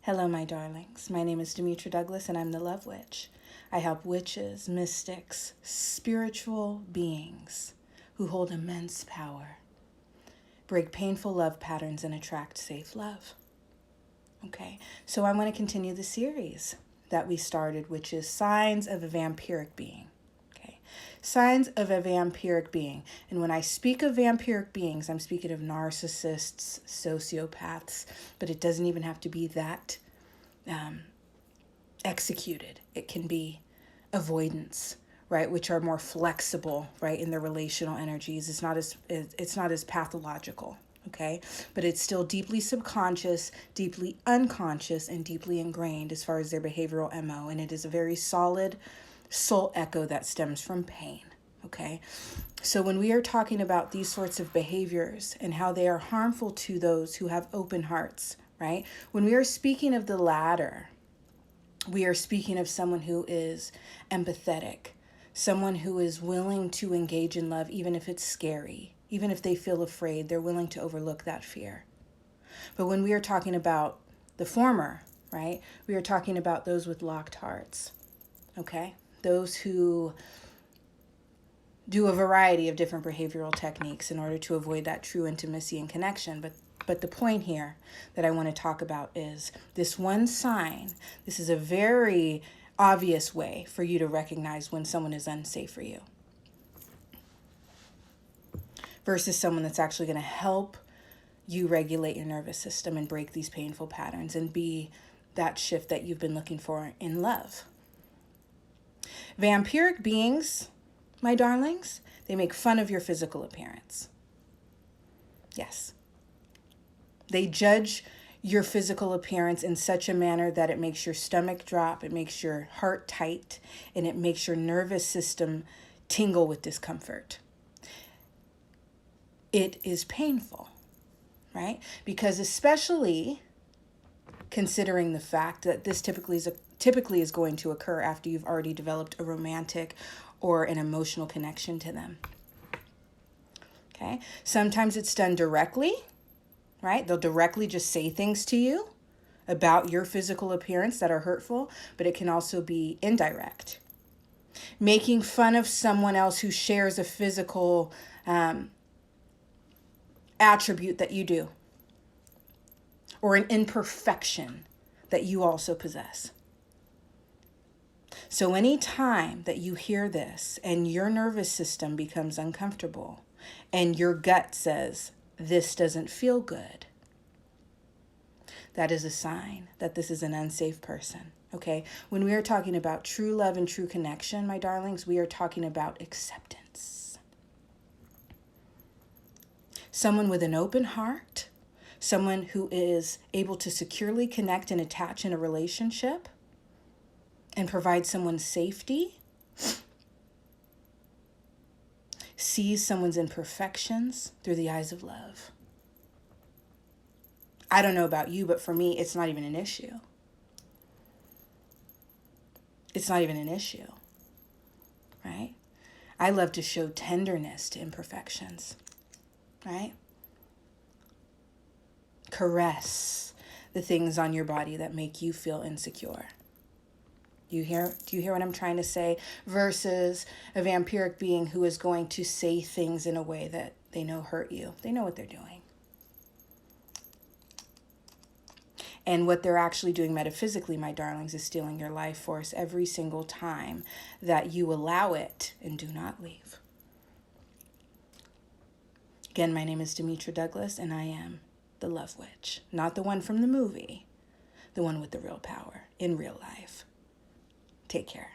Hello, my darlings. My name is Demetra Douglas, and I'm the Love Witch. I help witches, mystics, spiritual beings who hold immense power break painful love patterns and attract safe love. Okay, so I want to continue the series that we started, which is Signs of a Vampiric Being. Okay, signs of a vampiric being. And when I speak of vampiric beings, I'm speaking of narcissists, sociopaths, but it doesn't even have to be that executed. It can be avoidance, right, which are more flexible, right, in their relational energies. It's not as pathological, okay, but it's still deeply subconscious, deeply unconscious, and deeply ingrained as far as their behavioral MO, and it is a very solid soul echo that stems from pain. Okay, so when we are talking about these sorts of behaviors and how they are harmful to those who have open hearts, right, when we are speaking of the latter, we are speaking of someone who is empathetic, someone who is willing to engage in love, even if it's scary, even if they feel afraid, they're willing to overlook that fear. But when we are talking about the former, right, we are talking about those with locked hearts, okay? Those who do a variety of different behavioral techniques in order to avoid that true intimacy and connection. But the point here that I want to talk about is this one sign. This is a very obvious way for you to recognize when someone is unsafe for you versus someone that's actually going to help you regulate your nervous system and break these painful patterns and be that shift that you've been looking for in love. Vampiric beings, my darlings, they make fun of your physical appearance. Yes. They judge your physical appearance in such a manner that it makes your stomach drop, it makes your heart tight, and it makes your nervous system tingle with discomfort. It is painful, right? Because especially considering the fact that this typically is going to occur after you've already developed a romantic or an emotional connection to them. Okay? Sometimes it's done directly, right? They'll directly just say things to you about your physical appearance that are hurtful, but it can also be indirect. Making fun of someone else who shares a physical attribute that you do, or an imperfection that you also possess. So any time that you hear this and your nervous system becomes uncomfortable and your gut says, this doesn't feel good, that is a sign that this is an unsafe person, okay? When we are talking about true love and true connection, my darlings, we are talking about acceptance. Someone with an open heart, someone who is able to securely connect and attach in a relationship and provide someone safety, sees someone's imperfections through the eyes of love. I don't know about you, but for me, it's not even an issue. It's not even an issue, right? I love to show tenderness to imperfections, right? Caress the things on your body that make you feel insecure. Do you hear what I'm trying to say? Versus a vampiric being who is going to say things in a way that they know hurt you. They know what they're doing. And what they're actually doing metaphysically, my darlings, is stealing your life force every single time that you allow it and do not leave. Again, my name is Demetra Douglas, and I am the Love Witch. Not the one from the movie, the one with the real power in real life. Take care.